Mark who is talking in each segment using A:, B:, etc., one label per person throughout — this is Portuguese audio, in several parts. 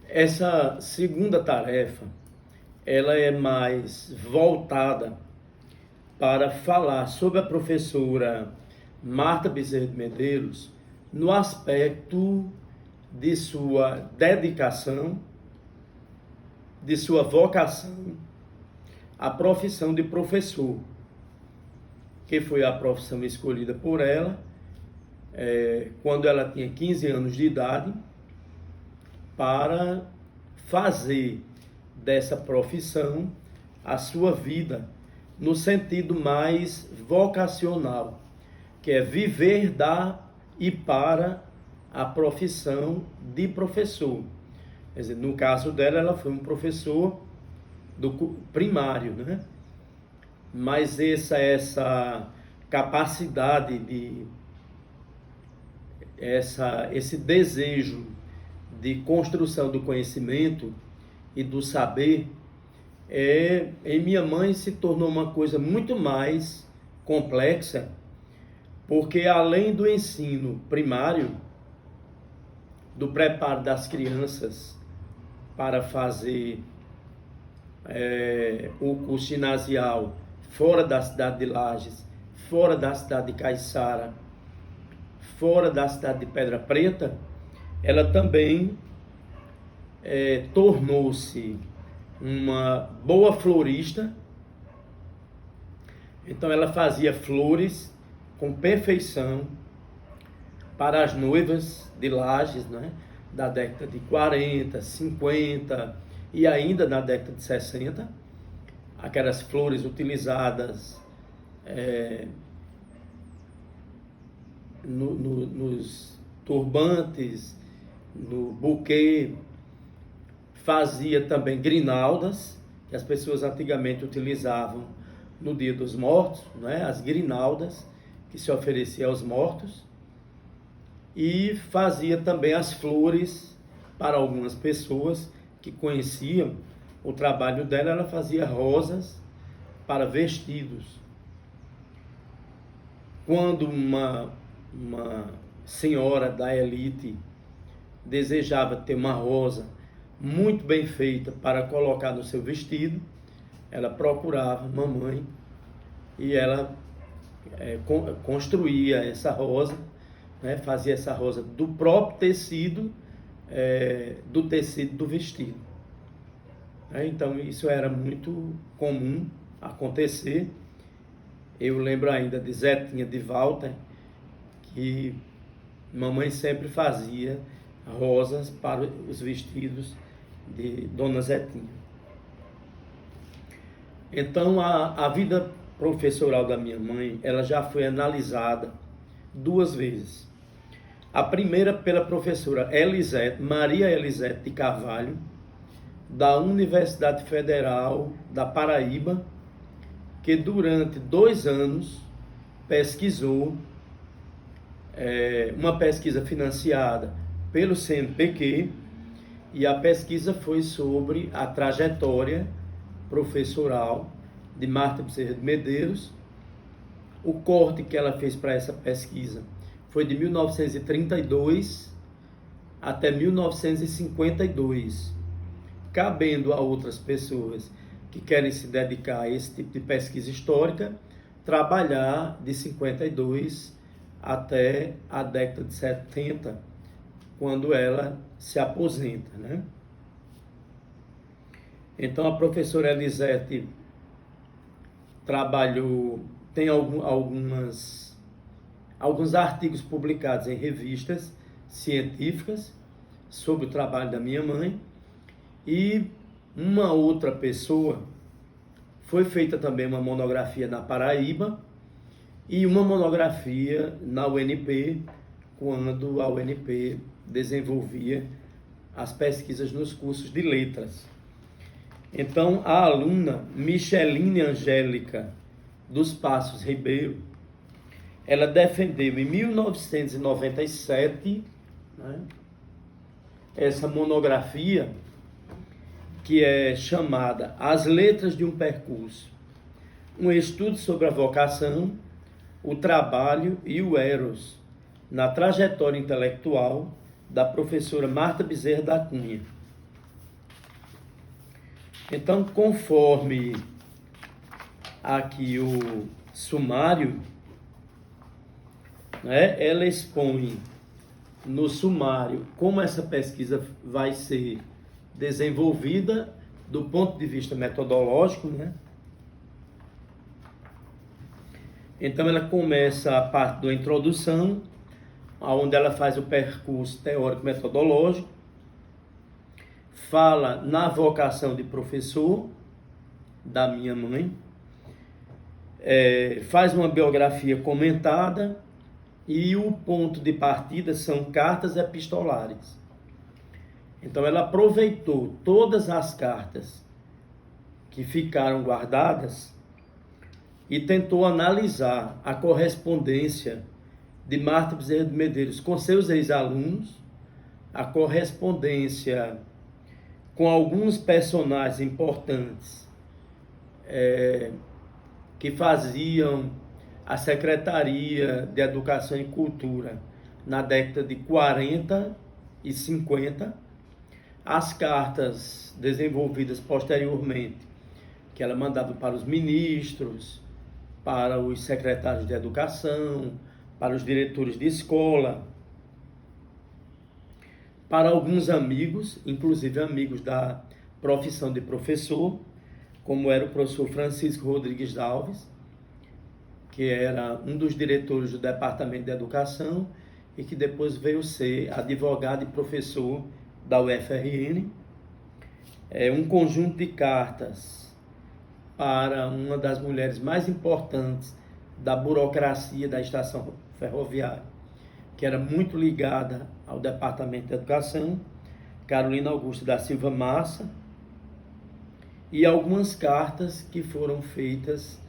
A: Essa segunda tarefa, ela é mais voltada para falar sobre a professora Marta Bezerra de Medeiros no aspecto de sua dedicação, de sua vocação à profissão de professor, que foi a profissão escolhida por ela quando ela tinha 15 anos de idade, para fazer dessa profissão a sua vida, no sentido mais vocacional, que é viver da e para a profissão de professor. Quer dizer, no caso dela, ela foi um professor do primário, né? Mas essa capacidade esse desejo de construção do conhecimento e do saber, em minha mãe se tornou uma coisa muito mais complexa, porque além do ensino primário, do preparo das crianças para fazer o curso ginasial fora da cidade de Lages, fora da cidade de Caiçara, fora da cidade de Pedra Preta, ela também tornou-se uma boa florista. Então ela fazia flores com perfeição para as noivas de Lages, né? Da década de 40, 50 e ainda na década de 60, aquelas flores utilizadas nos turbantes, no buquê. Fazia também grinaldas, que as pessoas antigamente utilizavam no Dia dos Mortos, né? As grinaldas que se oferecia aos mortos. E fazia também as flores para algumas pessoas que conheciam o trabalho dela. Ela fazia rosas para vestidos. Quando uma senhora da elite desejava ter uma rosa muito bem feita para colocar no seu vestido, ela procurava mamãe e ela construía essa rosa, né? Fazia essa rosa do próprio tecido, do tecido do vestido. Então isso era muito comum acontecer. Eu lembro ainda de Zetinha de Walter, que mamãe sempre fazia rosas para os vestidos de Dona Zetinha. Então a vida professoral da minha mãe, ela já foi analisada 2 vezes. A primeira pela professora Maria Elisete de Carvalho, da Universidade Federal da Paraíba, que durante 2 anos pesquisou, uma pesquisa financiada pelo CNPq, e a pesquisa foi sobre a trajetória professoral de Marta Bezerra de Medeiros. O corte que ela fez para essa pesquisa foi de 1932 até 1952, cabendo a outras pessoas que querem se dedicar a esse tipo de pesquisa histórica trabalhar de 52 até a década de 70, quando ela se aposenta, né? Então a professora Elisete trabalhou, tem alguns artigos publicados em revistas científicas sobre o trabalho da minha mãe, e uma outra pessoa, foi feita também uma monografia na Paraíba e uma monografia na UNP, quando a UNP desenvolvia as pesquisas nos cursos de letras. Então, a aluna Micheline Angélica dos Passos Ribeiro, ela defendeu em 1997, né, essa monografia, que é chamada As Letras de um Percurso, um estudo sobre a vocação, o trabalho e o eros na trajetória intelectual da professora Marta Bezerra da Cunha. Então, conforme aqui o sumário, né, ela expõe no sumário como essa pesquisa vai ser desenvolvida do ponto de vista metodológico, né? Então ela começa a parte da introdução, onde ela faz o percurso teórico-metodológico, fala na vocação de professor da minha mãe, faz uma biografia comentada e o ponto de partida são cartas epistolares. Então ela aproveitou todas as cartas que ficaram guardadas e tentou analisar a correspondência de Marta Bezerra de Medeiros com seus ex-alunos, a correspondência com alguns personagens importantes que faziam a Secretaria de Educação e Cultura na década de 40 e 50, as cartas desenvolvidas posteriormente, que ela mandava para os ministros, para os secretários de educação, para os diretores de escola, para alguns amigos, inclusive amigos da profissão de professor, como era o professor Francisco Rodrigues Alves, que era um dos diretores do Departamento de Educação e que depois veio ser advogado e professor da UFRN. Um conjunto de cartas para uma das mulheres mais importantes da burocracia da estação ferroviária, que era muito ligada ao Departamento de Educação, Carolina Augusta da Silva Massa, e algumas cartas que foram feitas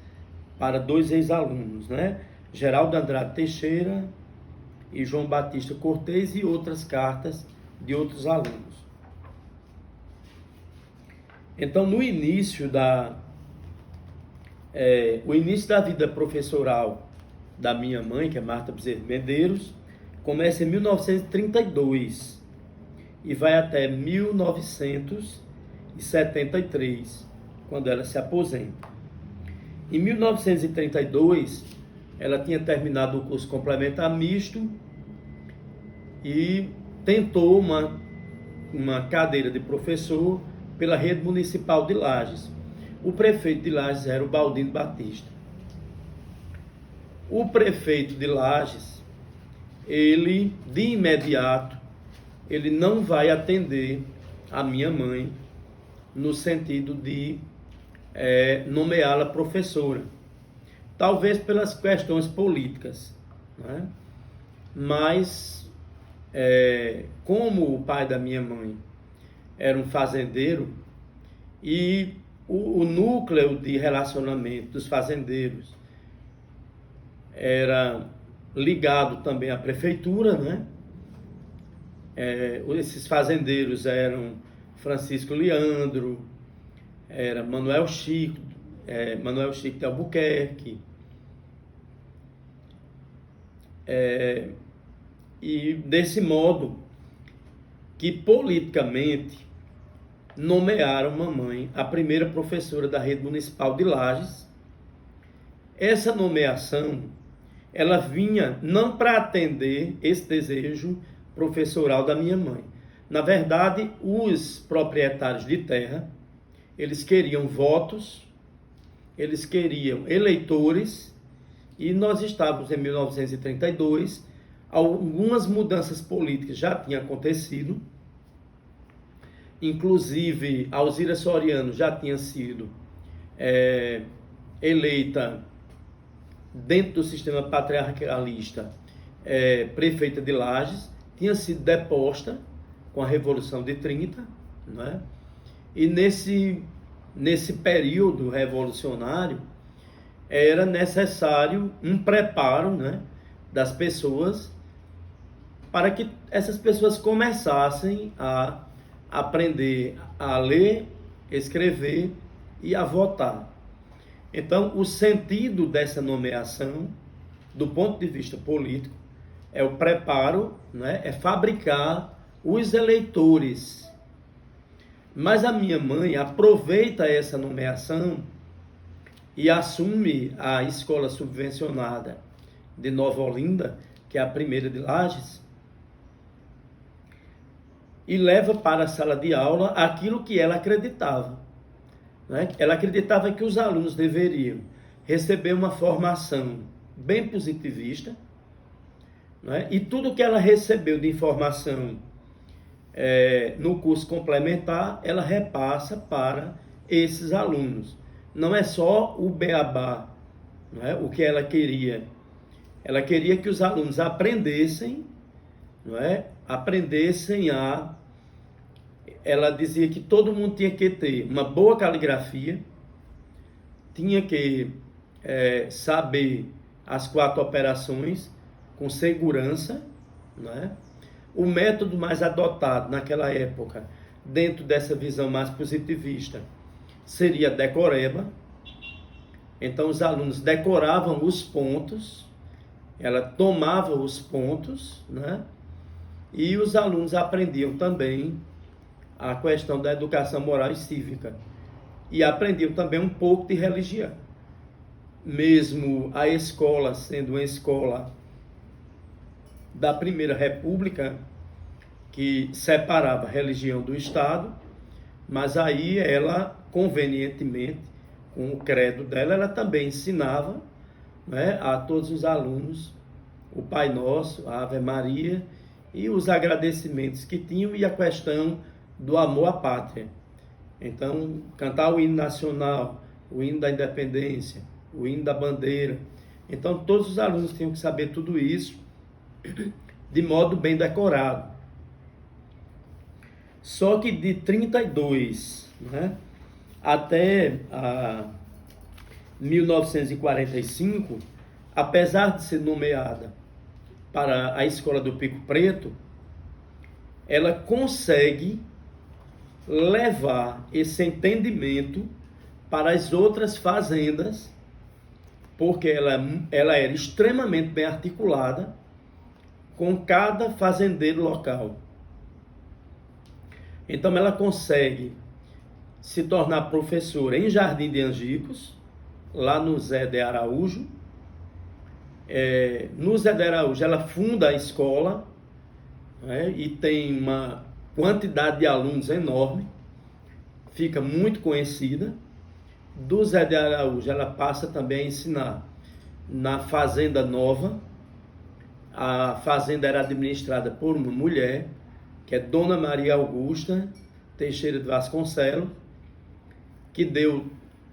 A: para dois ex-alunos, né? Geraldo Andrade Teixeira e João Batista Cortez, e outras cartas de outros alunos. Então, no início da vida professoral da minha mãe, que é Marta Bezerra de Medeiros, começa em 1932 e vai até 1973, quando ela se aposenta. Em 1932, ela tinha terminado o curso complementar misto e tentou uma cadeira de professor pela rede municipal de Lages. O prefeito de Lages era o Baldino Batista. O prefeito de Lages, ele, de imediato, ele não vai atender a minha mãe no sentido de nomeá-la professora. Talvez pelas questões políticas, né? Mas, como o pai da minha mãe era um fazendeiro e o núcleo de relacionamento dos fazendeiros era ligado também à prefeitura, né? Esses fazendeiros eram Francisco Leandro, era Manuel Chico de Albuquerque, e desse modo que politicamente nomearam mamãe a primeira professora da rede municipal de Lages. Essa nomeação, ela vinha não para atender esse desejo professoral da minha mãe. Na verdade, os proprietários de terra, eles queriam votos, eles queriam eleitores, e nós estávamos em 1932, algumas mudanças políticas já tinham acontecido, inclusive Alzira Soriano já tinha sido eleita dentro do sistema patriarcalista prefeita de Lages, tinha sido deposta com a Revolução de 30, né? E nesse período revolucionário era necessário um preparo, né, das pessoas para que essas pessoas começassem a aprender a ler, escrever e a votar. Então, o sentido dessa nomeação, do ponto de vista político, é o preparo, né? É fabricar os eleitores. Mas a minha mãe aproveita essa nomeação e assume a escola subvencionada de Nova Olinda, que é a primeira de Lages, e leva para a sala de aula aquilo que ela acreditava, né? Ela acreditava que os alunos deveriam receber uma formação bem positivista, né? E tudo que ela recebeu de informação no curso complementar, ela repassa para esses alunos. Não é só o beabá, né? O que ela queria. Ela queria que os alunos aprendessem, não é? Aprendessem a... Ela dizia que todo mundo tinha que ter uma boa caligrafia, tinha que saber as 4 operações com segurança, né? O método mais adotado naquela época, dentro dessa visão mais positivista, seria decoreba. Então os alunos decoravam os pontos, ela tomava os pontos, né? E os alunos aprendiam também a questão da educação moral e cívica. E aprendiam também um pouco de religião. Mesmo a escola sendo uma escola da Primeira República, que separava a religião do Estado, mas aí ela, convenientemente, com o credo dela, ela também ensinava, né, a todos os alunos o Pai Nosso, a Ave Maria e os agradecimentos que tinham e a questão do amor à pátria. Então, cantar o hino nacional, o hino da independência, o hino da bandeira. Então, todos os alunos tinham que saber tudo isso de modo bem decorado. Só que de 32, né, até 1945, apesar de ser nomeada para a escola do Pico Preto, ela consegue levar esse entendimento para as outras fazendas, porque ela era extremamente bem articulada com cada fazendeiro local. Então ela consegue se tornar professora em Jardim de Angicos, lá no Zé de Araújo. No Zé de Araújo ela funda a escola, né, e tem uma quantidade de alunos enorme, fica muito conhecida. Do Zé de Araújo ela passa também a ensinar na Fazenda Nova. A fazenda era administrada por uma mulher, que é Dona Maria Augusta Teixeira de Vasconcelos, que deu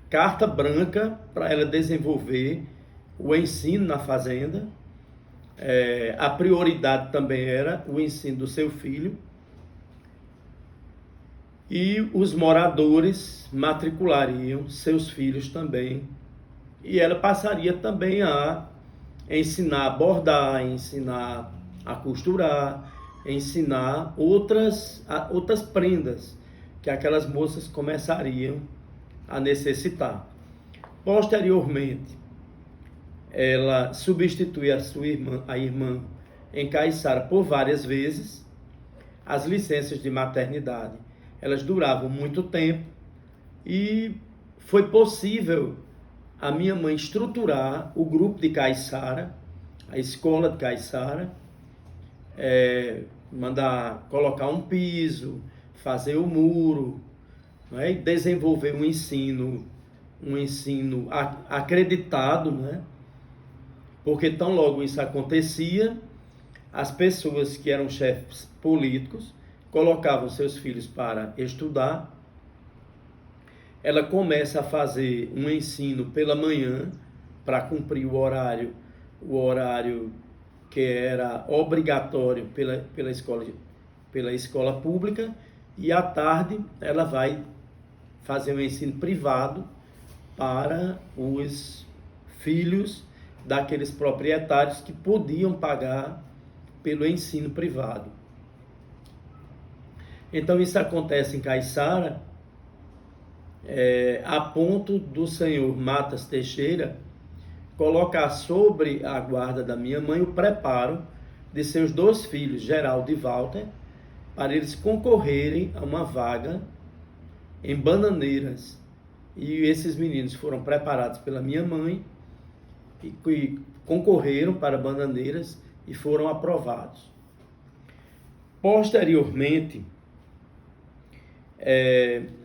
A: carta branca para ela desenvolver o ensino na fazenda. A prioridade também era o ensino do seu filho. E os moradores matriculariam seus filhos também. E ela passaria também a ensinar a bordar, ensinar a costurar, ensinar outras prendas que aquelas moças começariam a necessitar. Posteriormente, ela substitui a irmã em Caiçara por várias vezes. As licenças de maternidade, elas duravam muito tempo e foi possível a minha mãe estruturar o grupo de Caiçara, a escola de Caiçara, mandar colocar um piso, fazer o muro, né, e desenvolver um ensino acreditado, né? Porque tão logo isso acontecia, as pessoas que eram chefes políticos colocavam seus filhos para estudar. Ela começa a fazer um ensino pela manhã para cumprir o horário que era obrigatório pela escola pública, e à tarde ela vai fazer um ensino privado para os filhos daqueles proprietários que podiam pagar pelo ensino privado. Então isso acontece em Caiçara, a ponto do senhor Matas Teixeira colocar sobre a guarda da minha mãe o preparo de seus 2 filhos, Geraldo e Walter, para eles concorrerem a uma vaga em Bananeiras. E esses meninos foram preparados pela minha mãe e concorreram para Bananeiras e foram aprovados. Posteriormente,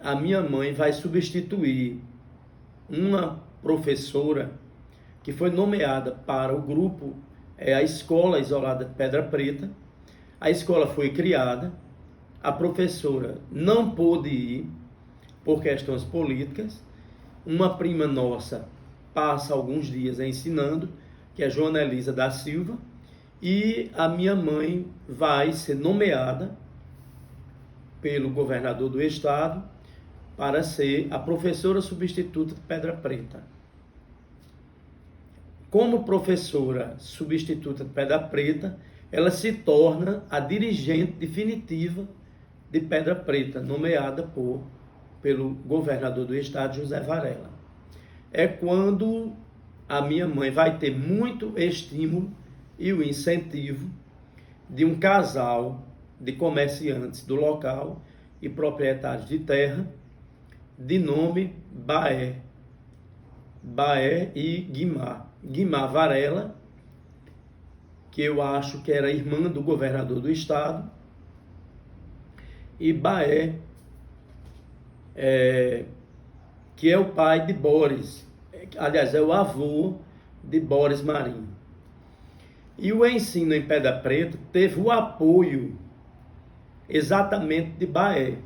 A: a minha mãe vai substituir uma professora que foi nomeada para o grupo, a Escola Isolada de Pedra Preta. A escola foi criada, a professora não pôde ir por questões políticas. Uma prima nossa passa alguns dias ensinando, que é Joana Elisa da Silva, e a minha mãe vai ser nomeada pelo governador do estado para ser a professora substituta de Pedra Preta. Como professora substituta de Pedra Preta, ela se torna a dirigente definitiva de Pedra Preta, nomeada pelo governador do estado, José Varela. É quando a minha mãe vai ter muito estímulo e o incentivo de um casal de comerciantes do local e proprietários de terra, de nome Baé e Guimar Varela, que eu acho que era irmã do governador do estado, e Baé, que é o pai de Boris, aliás, é o avô de Boris Marinho. E o ensino em Pedra Preta teve o apoio exatamente de Baé.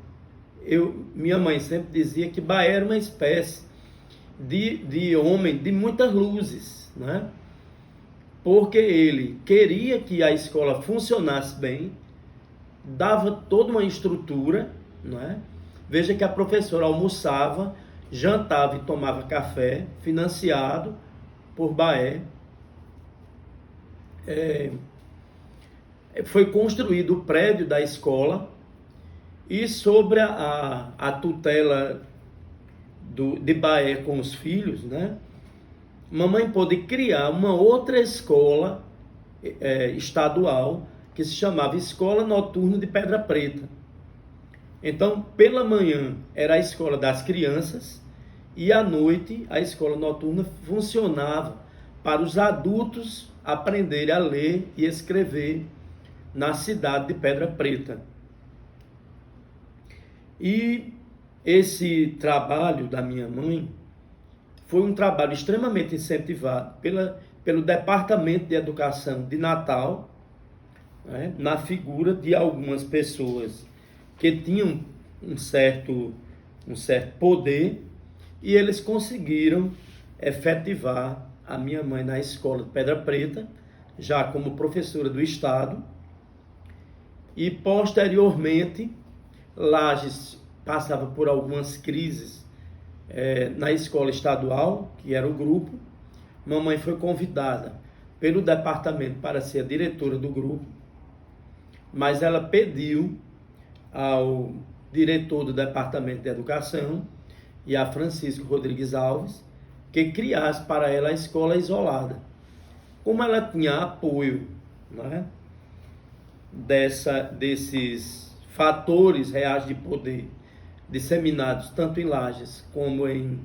A: Minha mãe sempre dizia que Baé era uma espécie de homem de muitas luzes, né? Porque ele queria que a escola funcionasse bem, dava toda uma estrutura, né? Veja que a professora almoçava, jantava e tomava café, financiado por Baé. Foi construído o prédio da escola e sobre a tutela de Baé com os filhos, né? Mamãe pôde criar uma outra escola estadual que se chamava Escola Noturna de Pedra Preta. Então, pela manhã era a escola das crianças e à noite a escola noturna funcionava para os adultos aprenderem a ler e escrever na cidade de Pedra Preta. E esse trabalho da minha mãe foi um trabalho extremamente incentivado pelo Departamento de Educação de Natal, né, na figura de algumas pessoas que tinham um certo poder, e eles conseguiram efetivar a minha mãe na escola de Pedra Preta, já como professora do estado, e posteriormente Lages passava por algumas crises na escola estadual, que era o grupo. Mamãe foi convidada pelo departamento para ser a diretora do grupo, mas ela pediu ao diretor do Departamento de Educação e a Francisco Rodrigues Alves que criasse para ela a escola isolada. Como ela tinha apoio, né, desses fatores reais de poder disseminados tanto em Lages como em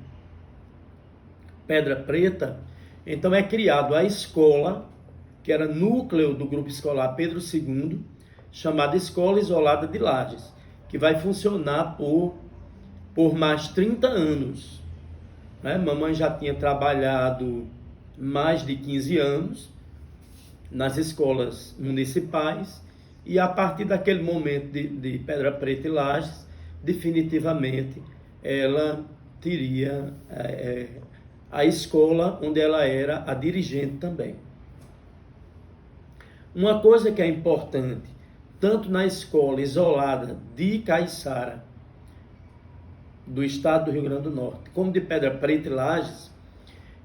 A: Pedra Preta, então é criado a escola, que era núcleo do grupo escolar Pedro II, chamada Escola Isolada de Lages, que vai funcionar por mais 30 anos. Né? Mamãe já tinha trabalhado mais de 15 anos nas escolas municipais, e a partir daquele momento de Pedra Preta e Lages, definitivamente ela teria a escola onde ela era a dirigente também. Uma coisa que é importante, tanto na escola isolada de Caiçara, do estado do Rio Grande do Norte, como de Pedra Preta e Lages,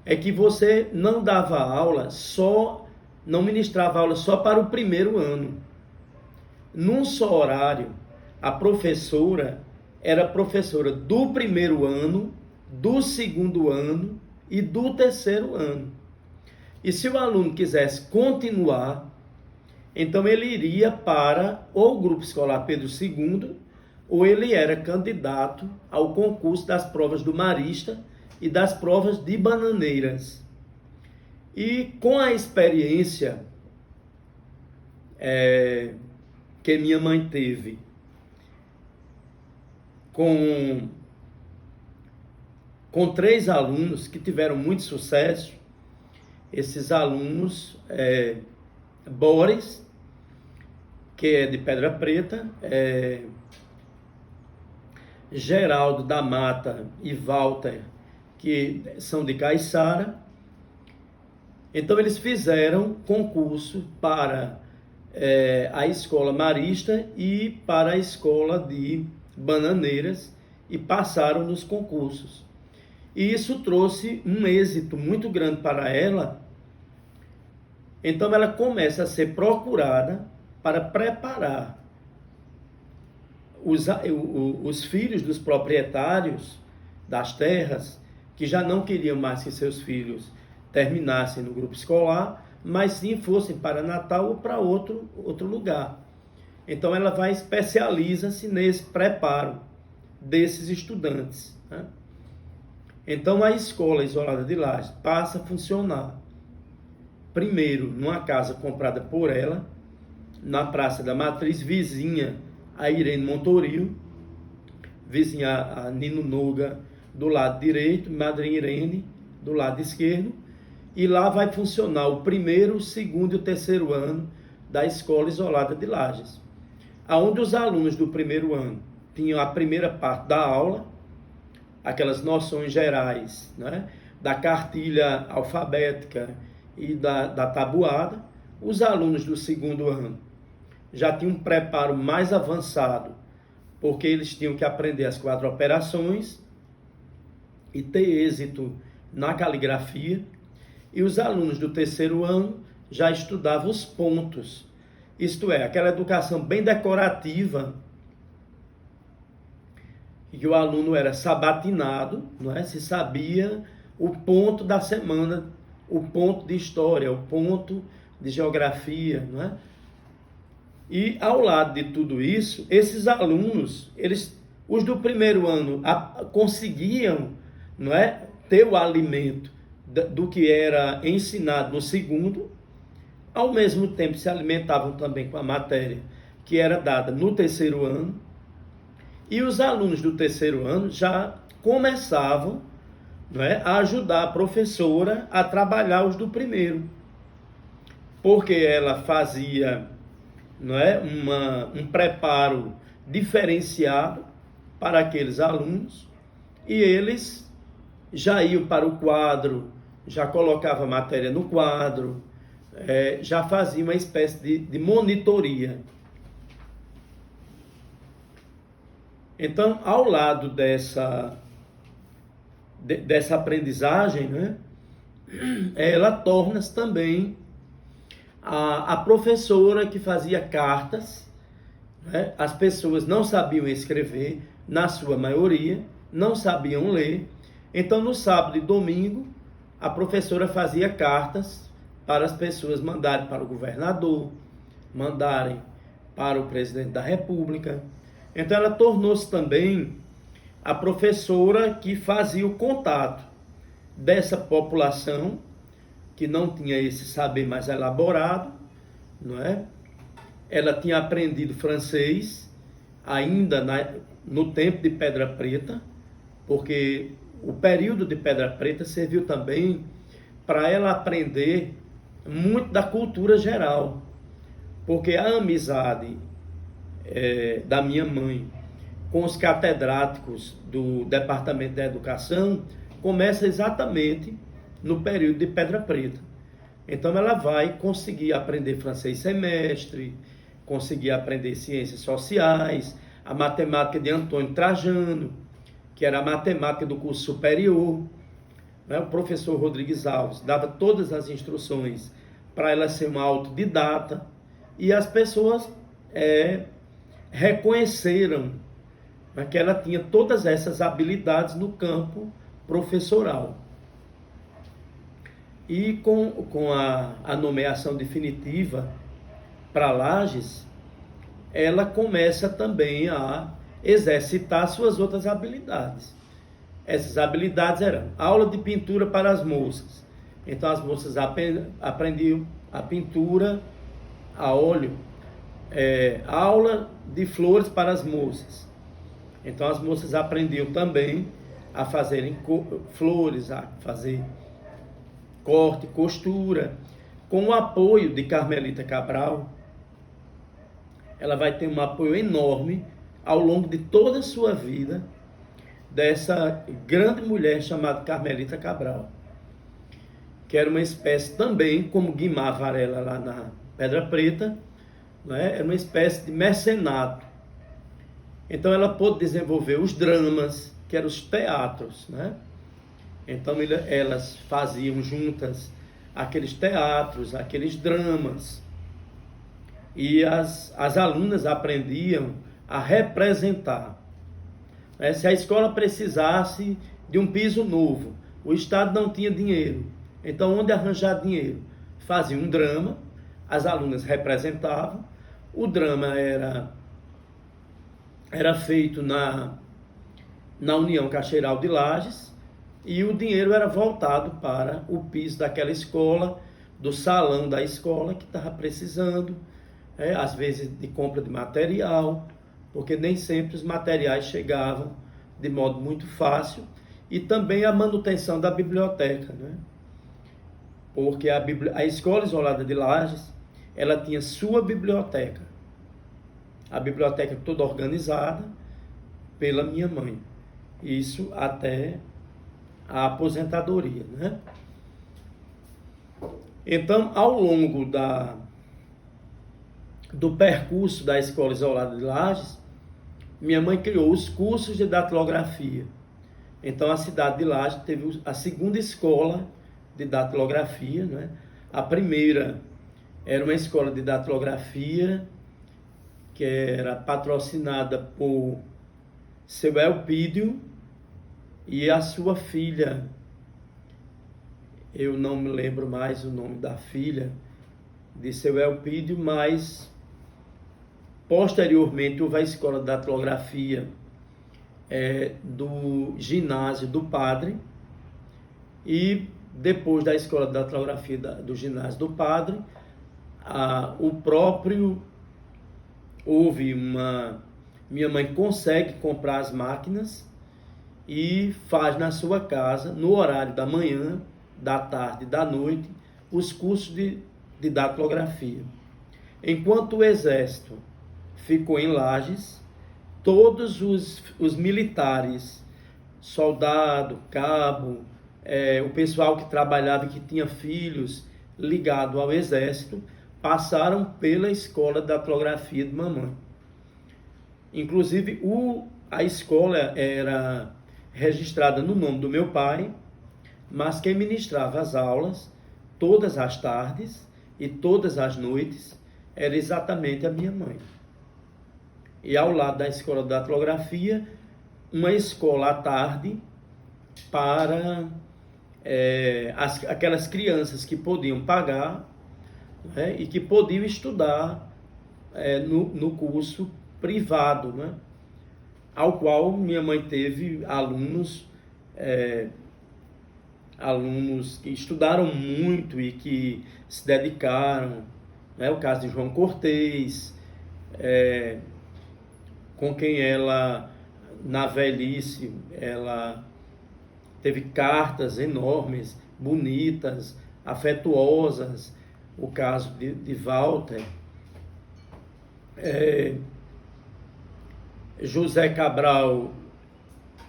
A: é que você não dava aula não ministrava aula só para o primeiro ano. Num só horário, a professora era professora do primeiro ano, do segundo ano e do terceiro ano. E se o aluno quisesse continuar, Então ele iria para ou o Grupo Escolar Pedro II, ou ele era candidato ao concurso das provas do Marista e das provas de Bananeiras. E com a experiência que minha mãe teve com 3 alunos que tiveram muito sucesso, esses alunos, Boris, que é de Pedra Preta, Geraldo da Mata e Walter, que são de Caiçara. Então eles fizeram concurso para a escola Marista e para a escola de Bananeiras e passaram nos concursos. E isso trouxe um êxito muito grande para ela. Então ela começa a ser procurada para preparar os filhos dos proprietários das terras, que já não queriam mais que seus filhos terminassem no grupo escolar, mas sim fossem para Natal ou para outro lugar. Então ela vai especializa-se nesse preparo desses estudantes, né? Então a escola isolada de Lages passa a funcionar primeiro numa casa comprada por ela, na Praça da Matriz, vizinha a Irene Montoril, vizinha a Nino Noga do lado direito, Madrinha Irene do lado esquerdo, e lá vai funcionar o primeiro, o segundo e o terceiro ano da escola isolada de Lages, aonde os alunos do primeiro ano tinham a primeira parte da aula, aquelas noções gerais, né, da cartilha alfabética e da tabuada. Os alunos do segundo ano já tinham um preparo mais avançado, porque eles tinham que aprender as 4 operações e ter êxito na caligrafia. E os alunos do terceiro ano já estudavam os pontos, isto é, aquela educação bem decorativa, que o aluno era sabatinado, não é? Se sabia o ponto da semana, o ponto de história, o ponto de geografia, não é? E ao lado de tudo isso, esses alunos, os do primeiro ano conseguiam, não é, ter o alimento do que era ensinado no segundo, ao mesmo tempo se alimentavam também com a matéria que era dada no terceiro ano. E os alunos do terceiro ano já começavam, não é, a ajudar a professora a trabalhar os do primeiro, porque ela fazia, não é, um preparo diferenciado para aqueles alunos, e eles já iam para o quadro, já colocavam a matéria no quadro, já faziam uma espécie de monitoria. Então, ao lado dessa aprendizagem, né, ela torna-se também a professora que fazia cartas, né? As pessoas não sabiam escrever, na sua maioria, não sabiam ler. Então, no sábado e domingo, a professora fazia cartas para as pessoas mandarem para o governador, mandarem para o presidente da República. Então ela tornou-se também a professora que fazia o contato dessa população que não tinha esse saber mais elaborado, não é? Ela tinha aprendido francês ainda no tempo de Pedra Preta, porque o período de Pedra Preta serviu também para ela aprender muito da cultura geral, porque a amizade da minha mãe com os catedráticos do Departamento da Educação começa exatamente no período de Pedra Preta. Então ela vai conseguir aprender francês semestre, conseguir aprender ciências sociais, a matemática de Antônio Trajano, que era a matemática do curso superior, né? O professor Rodrigues Alves dava todas as instruções para ela ser uma autodidata, e as pessoas reconheceram que ela tinha todas essas habilidades no campo professoral. E com a nomeação definitiva para Lages, ela começa também a exercitar suas outras habilidades. Essas habilidades eram aula de pintura para as moças. Então as moças aprendiam a pintura a óleo, aula de flores para as moças. Então as moças aprendiam também a fazerem flores, a fazer corte, costura, com o apoio de Carmelita Cabral. Ela vai ter um apoio enorme ao longo de toda a sua vida dessa grande mulher chamada Carmelita Cabral, que era uma espécie também, como Guimar Varela lá na Pedra Preta, né? Era uma espécie de mecenato. Então ela pôde desenvolver os dramas, que eram os teatros, né? Então elas faziam juntas aqueles teatros, aqueles dramas, e as alunas aprendiam a representar. Se a escola precisasse de um piso novo, o Estado não tinha dinheiro, então onde arranjar dinheiro? Fazia um drama, as alunas representavam, o drama era feito na União Caixeiral de Lages, e o dinheiro era voltado para o piso daquela escola, do salão da escola que estava precisando, às vezes de compra de material, porque nem sempre os materiais chegavam de modo muito fácil, e também a manutenção da biblioteca, né? Porque a Escola Isolada de Lages, ela tinha sua biblioteca, a biblioteca toda organizada pela minha mãe, isso até a aposentadoria, né? Então, ao longo do percurso da Escola Isolada de Lages, minha mãe criou os cursos de datilografia. Então, a cidade de Lages teve a segunda escola de datilografia, né? A primeira era uma escola de datilografia que era patrocinada por seu Elpídio e a sua filha, eu não me lembro mais o nome da filha de seu Elpídio, mas posteriormente houve a escola de datilografia do ginásio do padre, e depois da escola de datilografia do ginásio do padre, minha mãe consegue comprar as máquinas e faz na sua casa, no horário da manhã, da tarde e da noite, os cursos de datilografia. Enquanto o exército ficou em Lages, todos os militares, soldado, cabo, o pessoal que trabalhava e que tinha filhos ligados ao exército, passaram pela escola de datilografia de mamãe. Inclusive, a escola era registrada no nome do meu pai, mas quem ministrava as aulas, todas as tardes e todas as noites, era exatamente a minha mãe. E ao lado da escola de datilografia, uma escola à tarde para aquelas crianças que podiam pagar, né, e que podiam estudar no curso privado, né, ao qual minha mãe teve alunos que estudaram muito e que se dedicaram, né, o caso de João Cortês, com quem ela, na velhice, ela teve cartas enormes, bonitas, afetuosas, o caso de Walter. José Cabral,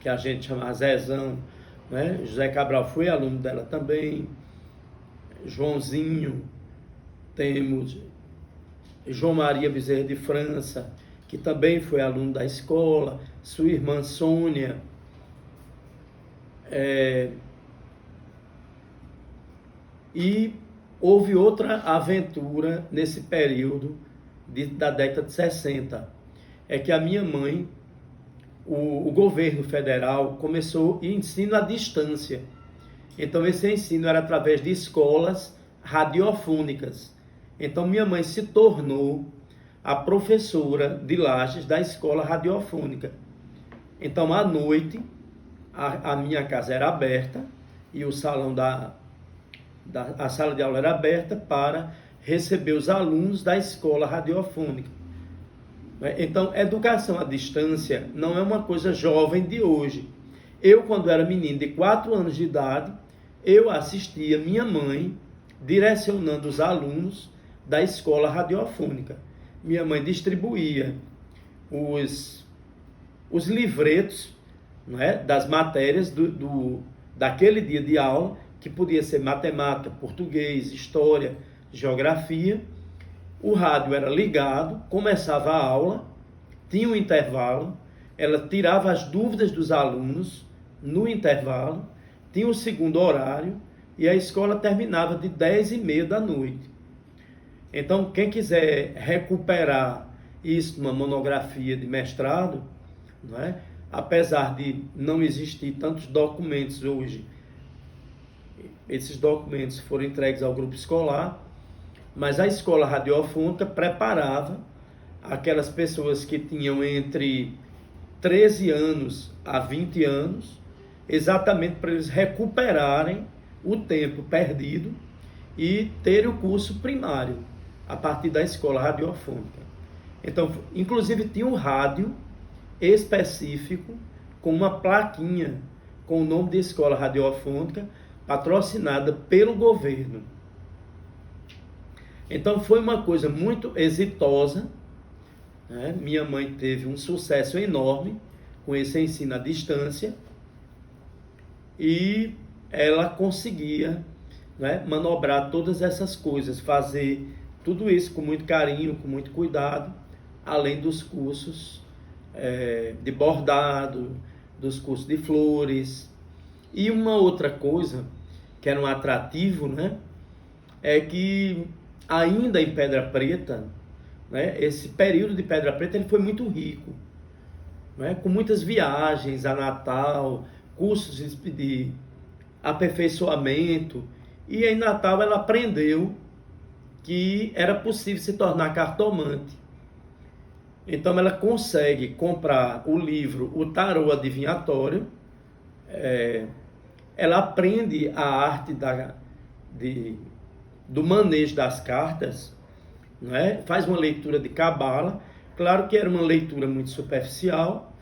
A: que a gente chama Zezão, né? José Cabral foi aluno dela também. Joãozinho, temos João Maria Bezerra de França, que também foi aluno da escola, sua irmã Sônia. E houve outra aventura nesse período da década de 60. É que a minha mãe, o governo federal começou ensino à distância. Então esse ensino era através de escolas radiofônicas. Então minha mãe se tornou a professora de Lages da escola radiofônica. Então à noite a minha casa era aberta e o salão a sala de aula era aberta para receber os alunos da escola radiofônica. Então, educação à distância não é uma coisa jovem de hoje. Eu, quando era menino de 4 anos de idade, eu assistia minha mãe direcionando os alunos da escola radiofônica. Minha mãe distribuía os livretos, não é, das matérias daquele dia de aula, que podia ser matemática, português, história, geografia. O rádio era ligado, começava a aula, tinha um intervalo, ela tirava as dúvidas dos alunos no intervalo, tinha o segundo horário e a escola terminava de 10h30 da noite. Então, quem quiser recuperar isso numa monografia de mestrado, não é? Apesar de não existir tantos documentos hoje, esses documentos foram entregues ao grupo escolar, mas a escola radiofônica preparava aquelas pessoas que tinham entre 13 anos a 20 anos, exatamente para eles recuperarem o tempo perdido e terem o curso primário a partir da escola radiofônica. Então, inclusive tinha um rádio específico com uma plaquinha com o nome de escola radiofônica patrocinada pelo governo. Então foi uma coisa muito exitosa, né? Minha mãe teve um sucesso enorme com esse ensino à distância e ela conseguia, né, manobrar todas essas coisas, fazer tudo isso com muito carinho, com muito cuidado, além dos cursos de bordado, dos cursos de flores. E uma outra coisa que era um atrativo, né, é que ainda em Pedra Preta, né, esse período de Pedra Preta ele foi muito rico, né, com muitas viagens a Natal, cursos de aperfeiçoamento, e em Natal ela aprendeu que era possível se tornar cartomante. Então ela consegue comprar o livro O Tarô Adivinhatório, ela aprende a arte do manejo das cartas, né? Faz uma leitura de cabala, claro que era uma leitura muito superficial,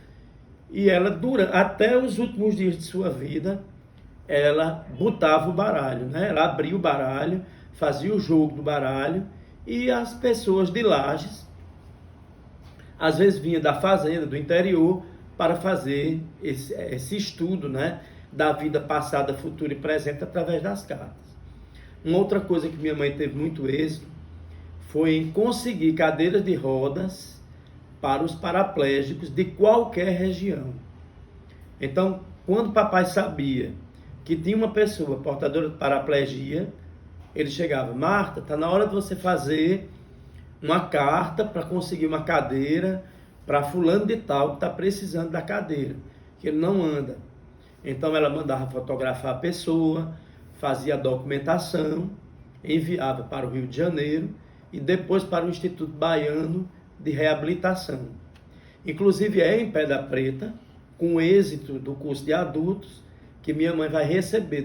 A: e ela, até os últimos dias de sua vida, ela botava o baralho, né? Ela abria o baralho, fazia o jogo do baralho, e as pessoas de Lages, às vezes vinha da fazenda, do interior, para fazer esse estudo, né, da vida passada, futura e presente através das cartas. Uma outra coisa que minha mãe teve muito êxito foi em conseguir cadeiras de rodas para os paraplégicos de qualquer região. Então, quando papai sabia que tinha uma pessoa portadora de paraplegia, ele chegava: Marta, está na hora de você fazer uma carta para conseguir uma cadeira para fulano de tal que está precisando da cadeira, que ele não anda. Então ela mandava fotografar a pessoa, fazia a documentação, enviava para o Rio de Janeiro e depois para o Instituto Baiano de Reabilitação. Inclusive é em Pedra Preta, com o êxito do curso de adultos, que minha mãe vai receber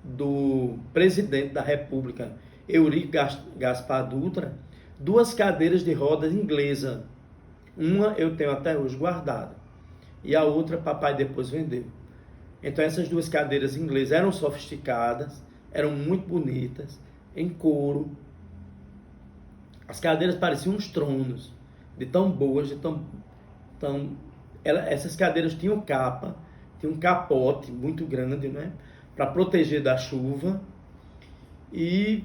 A: do presidente da República, Eurico Gaspar Dutra, 2 cadeiras de rodas inglesa. Uma eu tenho até hoje guardada e a outra papai depois vendeu. Então essas 2 cadeiras inglesas eram sofisticadas, eram muito bonitas, em couro. As cadeiras pareciam uns tronos, de tão boas, essas cadeiras tinham capa, tinham um capote muito grande, né, para proteger da chuva. E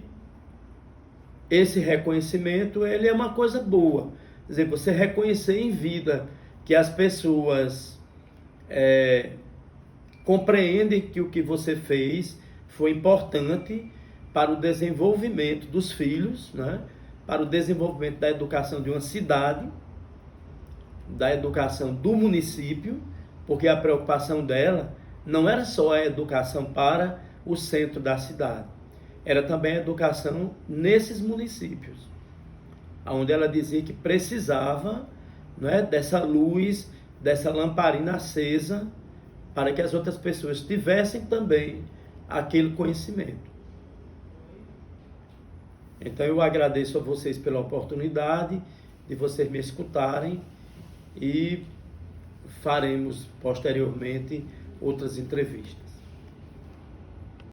A: esse reconhecimento, ele é uma coisa boa. Quer dizer, você reconhecer em vida que as pessoas compreendem que o que você fez foi importante para o desenvolvimento dos filhos, né? Para o desenvolvimento da educação de uma cidade, da educação do município, porque a preocupação dela não era só a educação para o centro da cidade. era também a educação nesses municípios, onde ela dizia que precisava, né, dessa luz, dessa lamparina acesa, para que as outras pessoas tivessem também aquele conhecimento. Então eu agradeço a vocês pela oportunidade de vocês me escutarem e faremos posteriormente outras entrevistas.